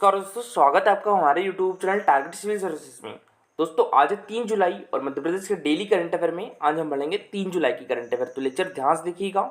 नमस्कार दोस्तों, स्वागत है आपका हमारे YouTube channel target civil services में। दोस्तों आज है 3 जुलाई और मध्य प्रदेश के डेली करंट अफेयर में आज हम पढ़ेंगे 3 जुलाई की करंट अफेयर। तो लेक्चर ध्यान से देखिएगा।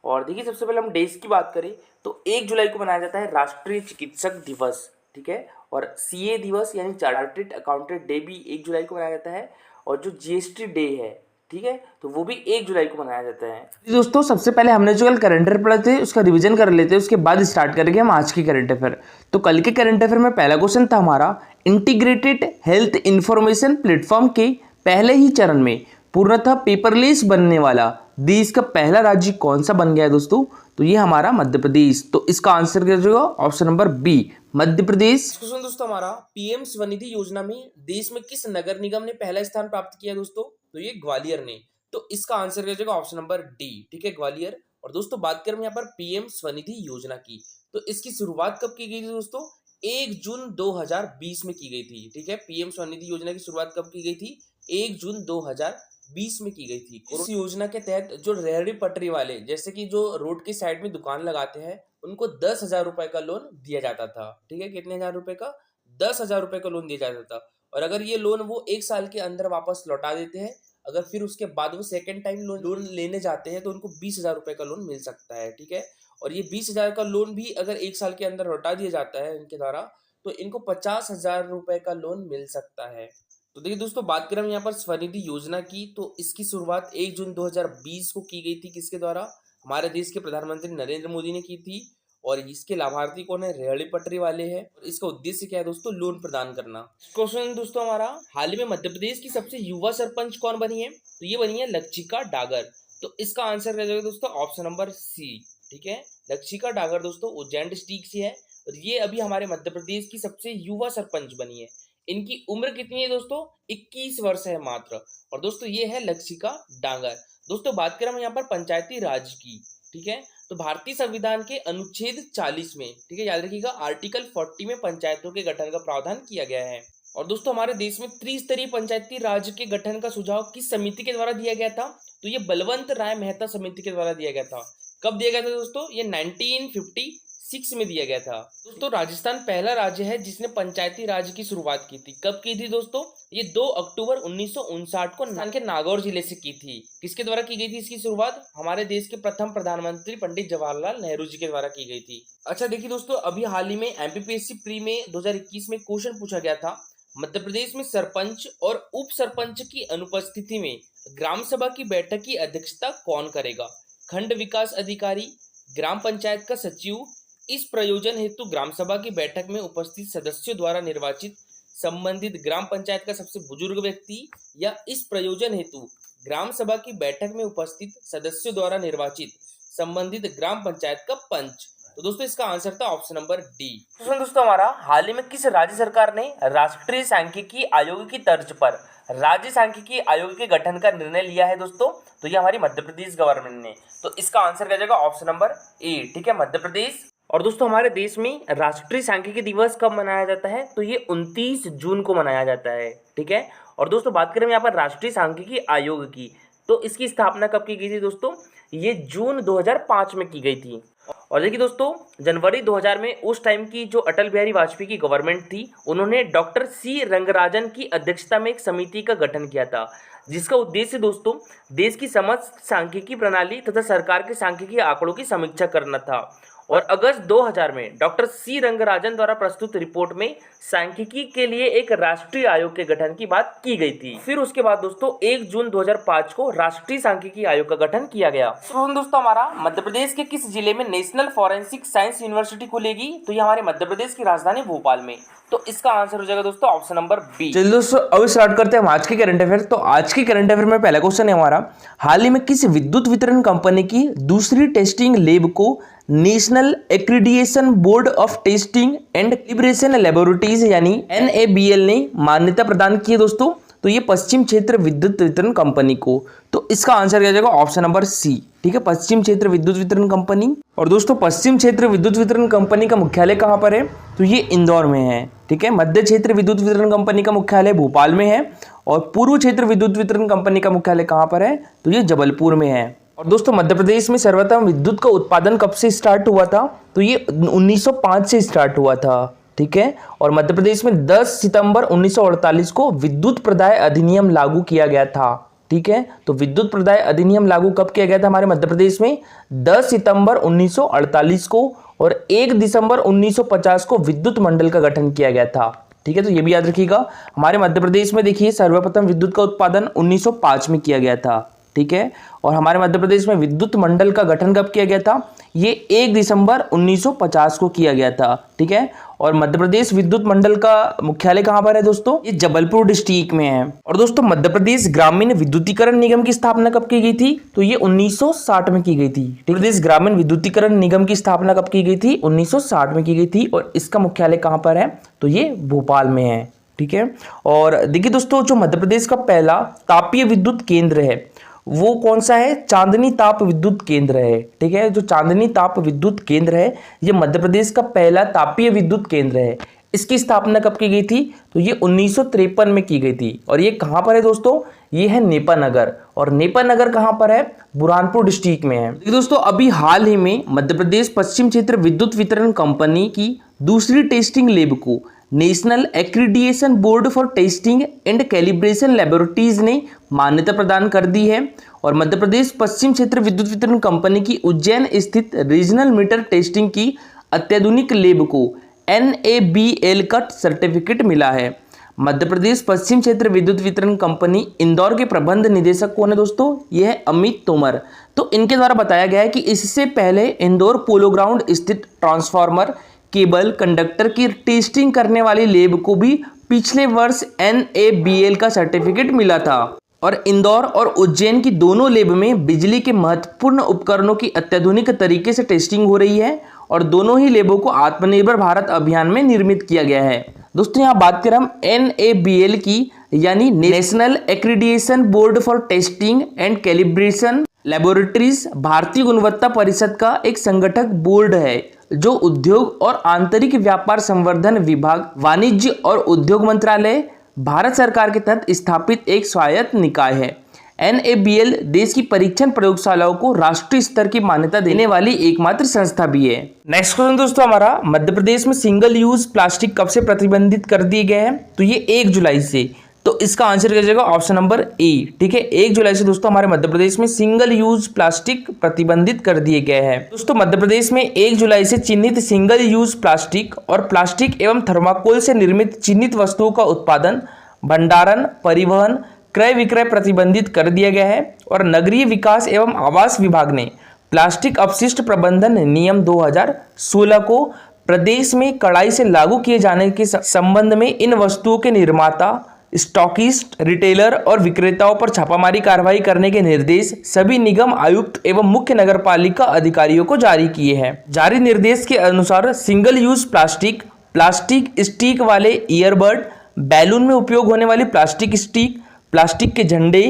और देखिए, सबसे पहले हम डेज की बात करें तो 1 जुलाई को मनाया जाता है राष्ट्रीय चिकित्सक दिवस, ठीक है। और सीए दिवस यानी चार्टर्ड अकाउंटेंट डे भी 1 जुलाई को मनाया जाता है। और जो जीएसटी डे है, ठीक है, तो वो भी 1 जुलाई को मनाया जाता है। दोस्तों सबसे पहले हमने जो कल करंट अफेयर पढ़े थे उसका रिवीजन कर लेते हैं, उसके बाद स्टार्ट करेंगे हम आज की करंट अफेयर। तो कल के करंट अफेयर में पहला क्वेश्चन था हमारा, इंटीग्रेटेड हेल्थ इंफॉर्मेशन प्लेटफॉर्म के पहले ही चरण में पूर्णतः पेपरलेस बनने वाला देश का पहला राज्य कौन सा बन गया है दोस्तों? तो ये हमारा मध्य प्रदेश। तो इसका आंसर क्या होगा? Option number B, Madhya Pradesh. Question दोस्तों हमारा, पीएम स्वनिधि योजना में देश में किस नगर निगम ने पहला स्थान प्राप्त किया दोस्तों? तो ये ग्वालियर ने। तो इसका आंसर क्या होगा? ऑप्शन नंबर डी, ठीक है, ग्वालियर। और दोस्तों बात करें यहाँ पर पीएम स्वनिधि योजना की, तो इसकी शुरुआत कब की गई थी दोस्तों? 1 जून 2020 में की गई थी, ठीक है। पीएम स्वनिधि योजना की शुरुआत कब की गई थी? 1 जून 2020 में की गई थी। इस योजना के तहत जो रेहड़ी पटरी वाले, जैसे कि जो रोड के साइड में दुकान लगाते हैं, उनको 10,000 रुपए का लोन दिया जाता था, ठीक है। कितने हजार रुपए का? 10,000 रुपए का लोन दिया जाता था। और अगर ये लोन वो 1 साल के अंदर वापस लौटा देते हैं, अगर फिर उसके बाद वो सेकेंड टाइम लोन लेने जाते हैं, तो उनको 20,000 रुपए का लोन मिल सकता है, ठीक है। और ये 20,000 का लोन भी अगर 1 साल के अंदर लौटा दिया जाता है इनके द्वारा, तो इनको 50,000 रुपए का लोन मिल सकता है। तो देखिए दोस्तों, बात करें हम यहाँ पर स्वनिधि योजना की, तो इसकी शुरुआत 1 जून 2020 को की गई थी। किसके द्वारा? हमारे देश के प्रधानमंत्री नरेंद्र मोदी ने की थी। और इसके लाभार्थी कौन है? रेहड़ी पटरी वाले हैं। और इसका उद्देश्य क्या है दोस्तों? लोन प्रदान करना। क्वेश्चन दोस्तों हमारा, हाल ही में मध्य प्रदेश की सबसे युवा सरपंच कौन बनी है? तो ये बनी है लक्षिका डागर। तो इसका आंसर क्या होगा दोस्तों? ऑप्शन नंबर सी, ठीक है। लक्षिका डागर दोस्तों उज्जैन डिस्ट्रिक्ट से है और ये अभी हमारे मध्य प्रदेश की सबसे युवा सरपंच बनी है। इनकी उम्र कितनी है दोस्तों? 21 वर्ष है मात्र। और दोस्तों ये है लक्षिका डांगर। दोस्तों बात करें हम यहाँ पर पंचायती राज की, ठीक है। तो भारतीय संविधान के अनुच्छेद 40 में, ठीक है, याद रखिएगा, आर्टिकल 40 में पंचायतों के गठन का प्रावधान किया गया है। और दोस्तों हमारे देश में त्रिस्तरीय पंचायती राज के गठन का सुझाव किस समिति के द्वारा दिया गया था? तो ये बलवंत राय मेहता समिति के द्वारा दिया गया था। कब दिया गया था दोस्तों? ये 1956 में दिया गया था। दोस्तों राजस्थान पहला राज्य है जिसने पंचायती राज की शुरुआत की थी। कब की थी दोस्तों? ये 2 अक्टूबर 1959 को राजस्थान के नागौर जिले से की थी। किसके द्वारा की गई थी इसकी शुरुआत? हमारे देश के प्रथम प्रधानमंत्री पंडित जवाहरलाल नेहरू जी के द्वारा की गई थी। अच्छा देखिए दोस्तों, अभी हाल ही में एमपीपीएससी प्री में 2021 में क्वेश्चन पूछा गया था, मध्य प्रदेश में सरपंच और उप सरपंच की अनुपस्थिति में ग्राम सभा की बैठक की अध्यक्षता कौन करेगा? खंड विकास अधिकारी, ग्राम पंचायत का सचिव, इस प्रयोजन हेतु ग्राम सभा की बैठक में उपस्थित सदस्यों द्वारा निर्वाचित संबंधित ग्राम पंचायत का सबसे बुजुर्ग व्यक्ति, या इस प्रयोजन हेतु ग्राम सभा की बैठक में उपस्थित सदस्यों द्वारा निर्वाचित संबंधित ग्राम पंचायत का पंच। तो दोस्तों इसका आंसर था ऑप्शन नंबर डी। दोस्तों हमारा, हाल ही में किस राज्य सरकार ने राष्ट्रीय सांख्यिकी आयोग की तर्ज पर राज्य सांख्यिकी आयोग के गठन का निर्णय लिया है दोस्तों? तो ये हमारी मध्य प्रदेश गवर्नमेंट ने। तो इसका आंसर क्या जाएगा? ऑप्शन नंबर ए, ठीक है, मध्य प्रदेश। और दोस्तों हमारे देश में राष्ट्रीय सांख्यिकी दिवस कब मनाया जाता है? तो ये 29 जून को मनाया जाता है, ठीक है। और दोस्तों बात करें यहाँ पर राष्ट्रीय सांख्यिकी आयोग की, तो इसकी स्थापना कब की गई थी दोस्तों? ये जून 2005 में की गई थी। और देखिए दोस्तों, जनवरी 2000 में उस टाइम की जो अटल बिहारी वाजपेयी की गवर्नमेंट थी, उन्होंने डॉक्टर सी रंगराजन की अध्यक्षता में एक समिति का गठन किया था, जिसका उद्देश्य दोस्तों देश की समस्त सांख्यिकी प्रणाली तथा सरकार के सांख्यिकी आंकड़ों की समीक्षा करना था। और अगस्त 2000 में डॉक्टर सी रंगराजन द्वारा प्रस्तुत रिपोर्ट में सांख्यिकी के लिए एक राष्ट्रीय आयोग के गठन की बात की गई थी। फिर उसके बाद दोस्तों 1 जून 2005 को राष्ट्रीय सांख्यिकी आयोग का गठन किया गया। दोस्तों हमारा, मध्य प्रदेश के किस जिले में नेशनल फॉरेंसिक साइंस यूनिवर्सिटी खुलेगी? तो ये हमारे मध्य प्रदेश की राजधानी भोपाल में। तो इसका आंसर हो जाएगा दोस्तों ऑप्शन नंबर बी। चलिए दोस्तों अब स्टार्ट करते हैं आज की करंट अफेयर। तो आज की करंट अफेयर में पहला क्वेश्चन है हमारा, हाल ही में किस विद्युत वितरण कंपनी की दूसरी टेस्टिंग लैब को national accreditation board of testing and calibration laboratories यानी NABL ने मान्यता प्रदान की है दोस्तों? तो ये पश्चिम क्षेत्र विद्युत वितरण कंपनी को। तो इसका आंसर क्या जाएगा? ऑप्शन नंबर सी, ठीक है, पश्चिम क्षेत्र विद्युत वितरण कंपनी। और दोस्तों पश्चिम क्षेत्र विद्युत वितरण कंपनी का मुख्यालय कहाँ पर है? तो ये इंदौर में है, ठीक है। मध्य क्षेत्र विद्युत वितरण कंपनी का मुख्यालय भोपाल में है और पूर्व क्षेत्र विद्युत वितरण कंपनी का मुख्यालय कहाँ पर है? तो ये जबलपुर में है। और दोस्तों मध्य प्रदेश में सर्वप्रथम विद्युत का उत्पादन कब से स्टार्ट हुआ था? तो ये 1905 से स्टार्ट हुआ था, ठीक है। और मध्य प्रदेश में 10 सितंबर 1948 को विद्युत प्रदाय अधिनियम लागू किया गया था। ठीक है, तो विद्युत प्रदाय अधिनियम लागू कब किया गया था हमारे मध्य प्रदेश में? 10 सितंबर 1948 को, और 1 दिसंबर 1950 को विद्युत मंडल का गठन किया गया था। ठीक है, तो ये भी याद रखिएगा। हमारे मध्य प्रदेश में देखिए सर्वप्रथम विद्युत का उत्पादन 1905 में किया गया था। ठीक है, और हमारे मध्य प्रदेश में विद्युत मंडल का गठन कब किया गया था? ये 1 दिसंबर 1950 को किया गया था। ठीक है, और मध्य प्रदेश विद्युत मंडल का मुख्यालय कहां पर है दोस्तों? ये जबलपुर डिस्ट्रिक्ट में है। और दोस्तों मध्य प्रदेश ग्रामीण विद्युतीकरण निगम की स्थापना कब की गई थी? तो ये 1960 में की गई थी। प्रदेश ग्रामीण विद्युतीकरण निगम की स्थापना कब की गई थी? 1960 में की गई थी। और इसका मुख्यालय कहां पर है? तो ये भोपाल में है। ठीक है, और देखिए दोस्तों, जो मध्य प्रदेश का पहला तापीय विद्युत केंद्र है वो कौन सा है? चांदनी ताप विद्युत केंद्र है। ठीक है, जो चांदनी ताप विद्युत केंद्र है ये मध्य प्रदेश का पहला तापीय विद्युत केंद्र है। इसकी स्थापना कब की गई थी? तो ये 1953 में की गई थी। और ये कहां पर है दोस्तों? ये है नेपानगर। और नेपानगर कहां पर है? बुरहानपुर डिस्ट्रिक्ट में है। दोस्तों अभी हाल ही में मध्य प्रदेश पश्चिम क्षेत्र विद्युत वितरण कंपनी की दूसरी टेस्टिंग लैब को national accreditation board for testing and calibration laboratories ने मान्यता प्रदान कर दी है। और मध्य प्रदेश पश्चिम क्षेत्र विद्युत वितरण कंपनी की उज्जैन स्थित रीजनल मीटर टेस्टिंग की अत्याधुनिक लैब को NABL का सर्टिफिकेट मिला है। मध्य प्रदेश पश्चिम क्षेत्र विद्युत वितरण कंपनी इंदौर के प्रबंध निदेशक कौन है दोस्तों? यह है अमित तोमर। तो इनके द्वारा बताया गया है कि इससे पहले इंदौर पोलो ग्राउंड स्थित ट्रांसफार्मर केबल कंडक्टर की टेस्टिंग करने वाली लैब को भी पिछले वर्ष NABL का सर्टिफिकेट मिला था। और इंदौर और उज्जैन की दोनों लैब में बिजली के महत्वपूर्ण उपकरणों की अत्याधुनिक तरीके से टेस्टिंग हो रही है। और दोनों ही लैबों को आत्मनिर्भर भारत अभियान में निर्मित किया गया है। दोस्तों यहाँ बात करें हम NABL की, यानी national accreditation board for testing and calibration laboratories भारतीय गुणवत्ता परिषद का एक संगठक बोर्ड है जो उद्योग और आंतरिक व्यापार संवर्धन विभाग, वाणिज्य और उद्योग मंत्रालय, भारत सरकार के तहत स्थापित एक स्वायत्त निकाय है। NABL देश की परीक्षण प्रयोगशालाओं को राष्ट्रीय स्तर की मान्यता देने वाली एकमात्र संस्था भी है। नेक्स्ट क्वेश्चन दोस्तों हमारा, मध्य प्रदेश में सिंगल यूज प्लास्टिक कब से प्रतिबंधित कर दिए गए हैं? तो ये 1 जुलाई से। तो इसका आंसर क्या जाएगा? Option number A. ठीक है, 1 जुलाई से दोस्तों हमारे मध्य प्रदेश में सिंगल यूज प्लास्टिक प्रतिबंधित कर दिए गए हैं। दोस्तों मध्य प्रदेश में 1 जुलाई से चिन्हित सिंगल यूज प्लास्टिक और प्लास्टिक एवं थर्माकोल से निर्मित चिन्हित वस्तुओं का उत्पादन, भंडारण, परिवहन, क्रय विक्रय प्रतिबंधित कर दिया गया है। और नगरीय विकास एवं आवास विभाग ने प्लास्टिक अपशिष्ट प्रबंधन नियम 2016 को प्रदेश में कड़ाई से लागू किए जाने के संबंध में इन वस्तुओं के निर्माता, स्टॉकिस्ट, रिटेलर और विक्रेताओं पर छापामारी कार्रवाई करने के निर्देश सभी निगम आयुक्त एवं मुख्य नगरपालिका अधिकारियों को जारी किए हैं। जारी निर्देश के अनुसार single use plastic, plastic stick वाले ईयरबड, बैलून में उपयोग होने वाली प्लास्टिक स्टिक, प्लास्टिक के झंडे,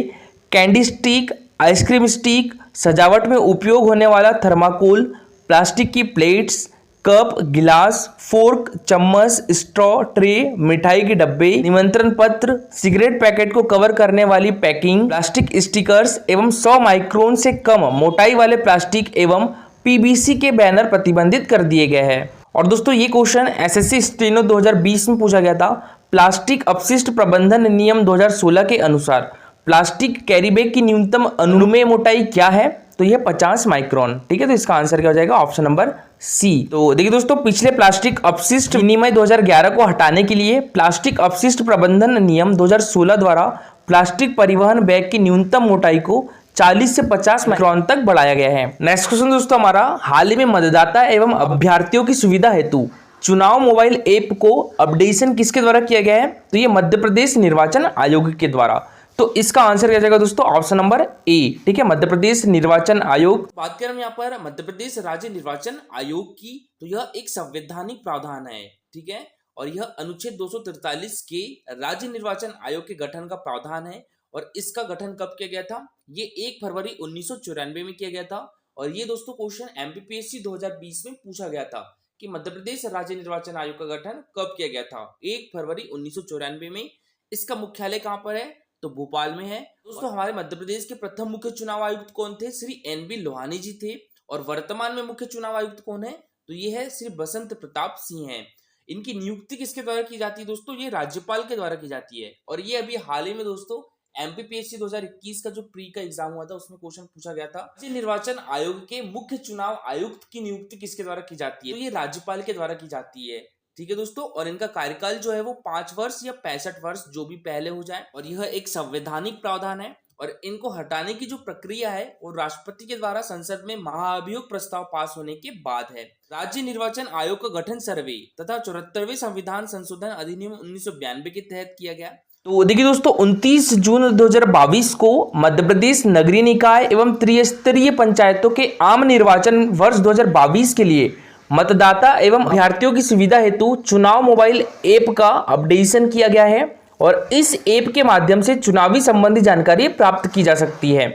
कैंडी स्टिक, आइसक्रीम स्टिक, सजावट में उपयोग होने वाला थर्माकोल, प्लास्टिक की प्लेट्स, कप, गिलास, फोर्क, चम्मच, स्ट्रॉ, ट्रे, मिठाई के डब्बे, निमंत्रण पत्र, सिगरेट पैकेट को कवर करने वाली पैकिंग, प्लास्टिक स्टिकर्स एवं 100 माइक्रोन से कम मोटाई वाले प्लास्टिक एवं PVC के बैनर प्रतिबंधित कर दिए गए हैं। और दोस्तों ये क्वेश्चन SSC स्टेनो 2020 में पूछा गया था। प्लास्टिक अपशिष्ट प्रबंधन नियम 2016 के अनुसार प्लास्टिक कैरी बैग की न्यूनतम अनुमेय मोटाई क्या है? तो यह 50 माइक्रोन। ठीक है, तो इसका आंसर क्या हो जाएगा? Option number C. तो देखिए दोस्तों, पिछले प्लास्टिक अपशिष्ट विनिमय 2011 को हटाने के लिए प्लास्टिक अपशिष्ट प्रबंधन नियम 2016 द्वारा प्लास्टिक परिवहन बैग की न्यूनतम मोटाई को 40 से 50 माइक्रोन तक बढ़ाया गया है। नेक्स्ट क्वेश्चन दोस्तों हमारा, हाल ही में मतदाता एवं अभ्यर्थियों की सुविधा हेतु चुनाव मोबाइल ऐप को अपडेशन किसके द्वारा किया गया है? तो ये मध्य प्रदेश निर्वाचन आयोग के द्वारा। तो इसका आंसर क्या जाएगा दोस्तों? Option number A. ठीक है, मध्य प्रदेश निर्वाचन आयोग। बात करें हम यहाँ पर मध्य प्रदेश राज्य निर्वाचन आयोग की, तो यह एक संवैधानिक प्रावधान है। ठीक है, और यह अनुच्छेद 243 के राज्य निर्वाचन आयोग के गठन का प्रावधान है। और इसका गठन कब किया गया था? ये 1 फरवरी 1994 में किया गया था। और ये दोस्तों क्वेश्चन MPPSC 2020 में पूछा गया था कि मध्य प्रदेश राज्य निर्वाचन आयोग का गठन कब किया गया था? 1 फरवरी 1994 में। इसका मुख्यालय कहां पर है? तो भोपाल में है। दोस्तों हमारे मध्य प्रदेश के प्रथम मुख्य चुनाव आयुक्त कौन थे? श्री NB लोहानी जी थे। और वर्तमान में मुख्य चुनाव आयुक्त कौन है? तो ये है श्री बसंत प्रताप सिंह है। इनकी नियुक्ति किसके द्वारा की जाती है दोस्तों? ये राज्यपाल के द्वारा की जाती है। और ये अभी हाल ही में दोस्तों एमपीपीएससी 2021 का जो प्री का एग्जाम हुआ था उसमें क्वेश्चन पूछा गया था, राज्य निर्वाचन आयोग के मुख्य चुनाव आयुक्त की नियुक्ति किसके द्वारा की जाती है? तो ये राज्यपाल के द्वारा की जाती है। ठीक है दोस्तों, और इनका कार्यकाल जो है वो 5 वर्ष या 65 वर्ष जो भी पहले हो जाए, और यह एक संवैधानिक प्रावधान है। और इनको हटाने की जो प्रक्रिया है वो राष्ट्रपति के द्वारा संसद में महाभियोग प्रस्ताव पास होने के बाद है। राज्य निर्वाचन आयोग का गठन सर्वे तथा 74वें संविधान संशोधन अधिनियम 1992 के तहत किया गया। तो देखिए दोस्तों 29 जून 2022 को मध्य प्रदेश नगरीय निकाय एवं त्रिस्तरीय पंचायतों के आम निर्वाचन वर्ष 2022 के लिए मतदाता एवं अभ्यर्थियों की सुविधा हेतु चुनाव मोबाइल ऐप का अपडेशन किया गया है, और इस ऐप के माध्यम से चुनावी संबंधी जानकारी प्राप्त की जा सकती है।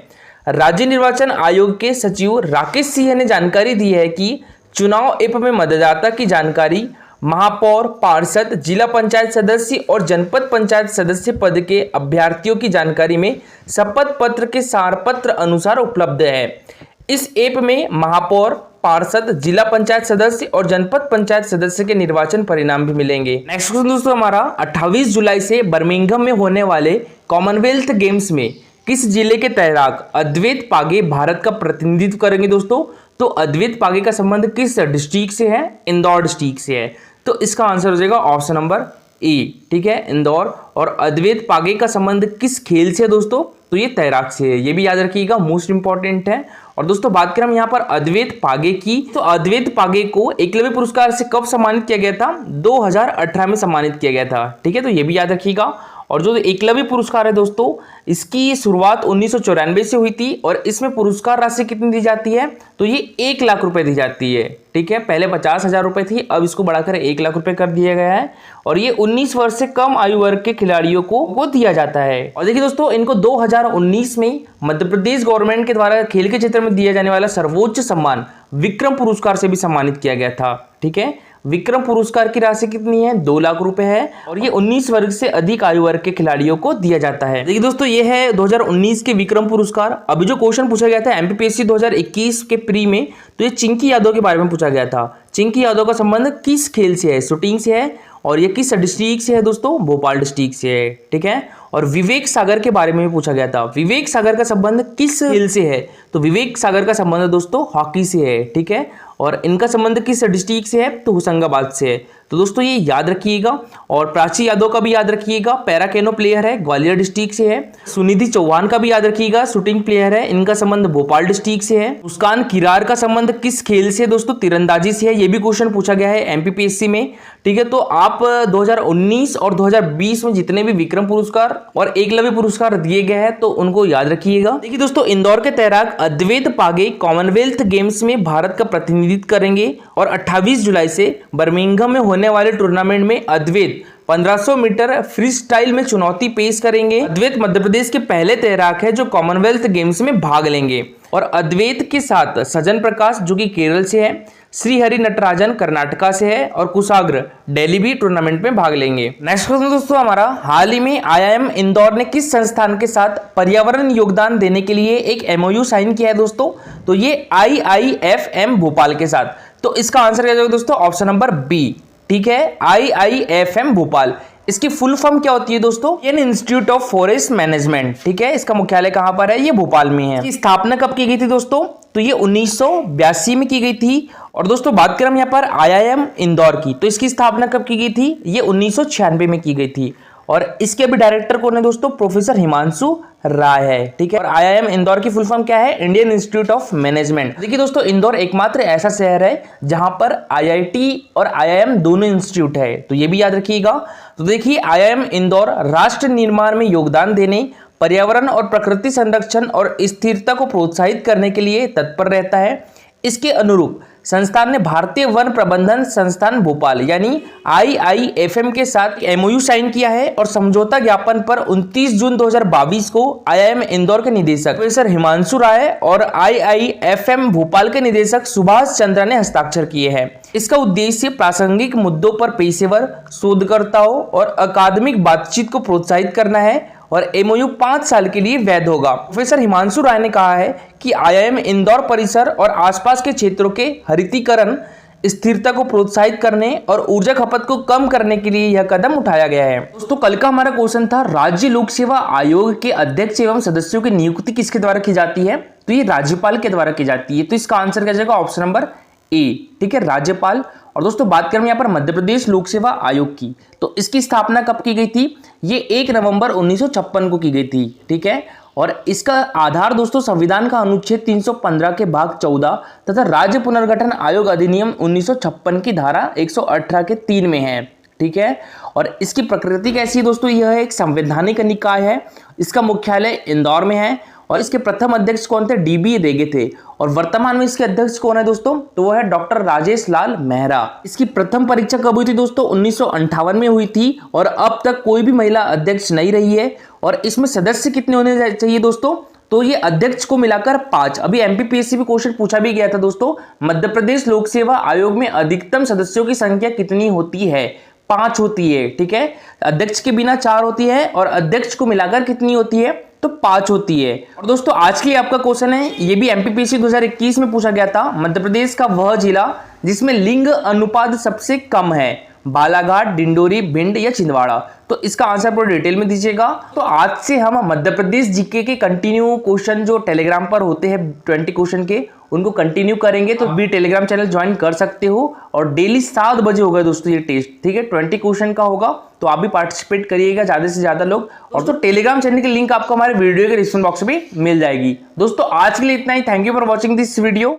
राज्य निर्वाचन आयोग के सचिव राकेश सिंह ने जानकारी दी है कि चुनाव ऐप में मतदाता की जानकारी महापौर, पार्षद, जिला पंचायत सदस्य और जनपद पंचायत सदस्य पद के अभ्यर्थियों की जानकारी में शपथ पत्र के सारपत्र अनुसार उपलब्ध है। इस ऐप में महापौर, पार्षद, जिला पंचायत सदस्य और जनपद पंचायत सदस्य के निर्वाचन परिणाम भी मिलेंगे। नेक्स्ट क्वेश्चन दोस्तों हमारा 28 जुलाई से बर्मिंघम में होने वाले कॉमनवेल्थ गेम्स में किस जिले के तैराक अद्वैत पागे भारत का प्रतिनिधित्व करेंगे दोस्तों? तो अद्वैत पागे का संबंध किस डिस्ट्रिक्ट से है? इंदौर डिस्ट्रिक्ट से है। तो इसका आंसर हो जाएगा ऑप्शन नंबर ए। ठीक है, इंदौर। और अद्वैत पागे का संबंध किस खेल से है दोस्तों? तो ये तैराक से है, ये भी याद रखिएगा, मोस्ट इंपॉर्टेंट है। और दोस्तों बात करें हम यहाँ पर अद्वैत पागे की, तो अद्वैत पागे को एकलव्य पुरस्कार से कब सम्मानित किया गया था? 2018 में सम्मानित किया गया था। ठीक है, तो ये भी याद रखिएगा। और जो एकलव्य पुरस्कार है दोस्तों, इसकी शुरुआत 1994 से हुई थी, और इसमें पुरस्कार राशि कितनी दी जाती है? तो ये 1 लाख रुपए दी जाती है। ठीक है, पहले 50,000 रुपए थी, अब इसको बढ़ाकर 1 लाख रुपए कर दिया गया है। और ये 19 वर्ष से कम आयु वर्ग के खिलाड़ियों को दिया जाता है। और देखिए दोस्तों, इनको 2019 में मध्य प्रदेश गवर्नमेंट के द्वारा खेल के क्षेत्र में दिया जाने वाला सर्वोच्च सम्मान विक्रम पुरस्कार से भी सम्मानित किया गया था। ठीक है, विक्रम पुरस्कार की राशि कितनी है? 2 लाख रुपए है, और ये 19 वर्ग से अधिक आयु वर्ग के खिलाड़ियों को दिया जाता है। देखिए दोस्तों, ये है 2019 के विक्रम पुरस्कार। अभी जो क्वेश्चन पूछा गया था एमपीपीएससी 2021 के प्री में, तो ये चिंकी यादव के बारे में पूछा गया था। चिंकी यादव का संबंध किस खेल से है? शूटिंग से है। और ये किस डिस्ट्रिक्ट से है दोस्तों? भोपाल डिस्ट्रिक्ट से है। ठीक है, और विवेक सागर के बारे में भी पूछा गया था। विवेक सागर का संबंध किस खेल से है? तो विवेक सागर का संबंध दोस्तों हॉकी से है। ठीक है, और इनका संबंध किस डिस्ट्रिक्ट से है? तो होशंगाबाद से है। तो दोस्तों ये याद रखिएगा। और प्राची यादव का भी याद रखिएगा, पैरा कैनो प्लेयर है, ग्वालियर डिस्ट्रिक्ट से है। सुनिधि चौहान का भी याद रखिएगा, शूटिंग प्लेयर है, इनका संबंध भोपाल डिस्ट्रिक्ट से है। मुस्कान किरार का संबंध किस खेल से है दोस्तों? तीरंदाजी से है। ये भी क्वेश्चन पूछा गया है एमपीपीएससी में। ठीक है, तो आप 2019 और 2020 में जितने भी विक्रम पुरस्कार और एकलव्य पुरस्कार दिए गए हैं तो उनको याद रखिएगा। देखिए दोस्तों, इंदौर के तैराक अद्वैत पागे कॉमनवेल्थ गेम्स में भारत का प्रतिनिधित्व करेंगे, और 28 जुलाई से बर्मिंघम में होने वाले टूर्नामेंट में अद्वैत 1500 मीटर फ्री स्टाइल में चुनौती पेश करेंगे। अद्वैत मध्य प्रदेश के पहले तैराक है जो कॉमनवेल्थ गेम्स में भाग लेंगे। और अद्वैत के साथ सजन प्रकाश जो कि केरल से है, श्रीहरि नटराजन कर्नाटका से है, और कुशाग्र दिल्ली भी टूर्नामेंट में भाग लेंगे। नेक्स्ट क्वेश्चन दोस्तों हमारा, हाल ही में आईआईएम इंदौर ने किस संस्थान के साथ पर्यावरण योगदान देने के लिए एक एमओयू साइन किया है दोस्तों? तो ये आईआईएफएम भोपाल के साथ। तो इसका आंसर क्या जाएगा दोस्तों? Option number B. ठीक है, आईआईएफएम भोपाल। इसकी फुल फॉर्म क्या होती है दोस्तों? Indian institute of forest management. ठीक है, इसका मुख्यालय कहां पर है? ये भोपाल में है। इसकी स्थापना कब की गई थी दोस्तों? तो ये 1982 में की गई थी। और दोस्तों बात करें हम यहाँ पर आईआईएम इंदौर की, तो इसकी स्थापना कब की गई थी? ये 1996 में की गई थी। और इसके भी डायरेक्टर कौन है दोस्तों? प्रोफेसर हिमांशु राय है। ठीक है, और आईआईएम इंदौर की फुल फॉर्म क्या है? Indian institute of management. देखिए दोस्तों, इंदौर एकमात्र ऐसा शहर है जहां पर आईआईटी और आईआईएम दोनों इंस्टीट्यूट है, तो ये भी याद रखिएगा। तो देखिए, आईआईएम इंदौर राष्ट्र निर्माण में योगदान देने, पर्यावरण और प्रकृति संरक्षण और स्थिरता को प्रोत्साहित करने के लिए तत्पर रहता है। इसके अनुरूप संस्थान ने भारतीय वन प्रबंधन संस्थान भोपाल यानी आईआईएफएम के साथ एमओयू साइन किया है, और समझौता ज्ञापन पर 29 जून 2022 को आईआईएम इंदौर के निदेशक प्रोफेसर हिमांशु राय और आईआईएफएम भोपाल के निदेशक सुभाष चंद्रा ने हस्ताक्षर किए हैं। इसका उद्देश्य प्रासंगिक मुद्दों पर पेशेवर शोधकर्ताओं और अकादमिक बातचीत को प्रोत्साहित करना है, और एमओयू 5 साल के लिए वैध होगा। प्रोफेसर हिमांशु राय ने कहा है कि आईआईएम इंदौर परिसर और आसपास के क्षेत्रों के हरितीकरण स्थिरता को प्रोत्साहित करने और ऊर्जा खपत को कम करने के लिए यह कदम उठाया गया है। दोस्तों कल का हमारा क्वेश्चन था राज्य लोक सेवा आयोग के अध्यक्ष एवं सदस्यों की नियुक्ति किसके द्वारा की जाती है, तो ये राज्यपाल के द्वारा की जाती है। तो इसका आंसर क्या जाएगा, ऑप्शन नंबर ए, ठीक है, राज्यपाल। और दोस्तों बात करें यहाँ पर मध्य प्रदेश लोक सेवा आयोग की, तो इसकी स्थापना कब की गई थी, ये 1 नवंबर 1956 को की गई थी, ठीक है। और इसका आधार दोस्तों संविधान का अनुच्छेद 315 के भाग 14 तथा राज्य पुनर्गठन आयोग अधिनियम 1956 की धारा 118 के 3 में है, ठीक है। और इसकी प्रकृति कैसी है दोस्तों, यह एक संवैधानिक निकाय है। इसका मुख्यालय इंदौर में है और इसके प्रथम अध्यक्ष कौन थे, डीबी रेगे थे। और वर्तमान में इसके अध्यक्ष कौन है दोस्तों, तो वो है डॉक्टर राजेश लाल मेहरा। इसकी प्रथम परीक्षा कब हुई थी दोस्तों, 1958 में हुई थी। और अब तक कोई भी महिला अध्यक्ष नहीं रही है। और इसमें सदस्य कितने होने चाहिए दोस्तों, तो ये अध्यक्ष को मिलाकर 5। अभी एमपीपीएससी में क्वेश्चन पूछा भी गया था दोस्तों, मध्य प्रदेश लोक सेवा आयोग में अधिकतम सदस्यों की संख्या कितनी होती है, 5 होती है, ठीक है। अध्यक्ष के बिना 4 होती है और अध्यक्ष को मिलाकर कितनी होती है, तो 5 होती है। और दोस्तों आज के लिए आपका क्वेश्चन है, ये भी एमपीपीएससी 2021 में पूछा गया था, मध्य प्रदेश का वह जिला जिसमें लिंग अनुपात सबसे कम है, बालाघाट, डिंडोरी, भिंड या छिंदवाड़ा। तो इसका आंसर पूरा डिटेल में दीजिएगा। तो आज से हम मध्य प्रदेश जीके के कंटिन्यू क्वेश्चन जो टेलीग्राम पर होते हैं 20 क्वेश्चन के, उनको कंटिन्यू करेंगे। तो भी टेलीग्राम चैनल ज्वाइन कर सकते हो। और डेली 7 बजे होगा दोस्तों ये टेस्ट, ठीक है, 20 क्वेश्चन का होगा। तो आप भी पार्टिसिपेट करिएगा ज्यादा से ज्यादा लोग। और तो टेलीग्राम चैनल की लिंक आपको हमारे वीडियो के डिस्क्रिप्शन बॉक्स में मिल जाएगी। दोस्तों आज के लिए इतना ही। Thank you for watching this video.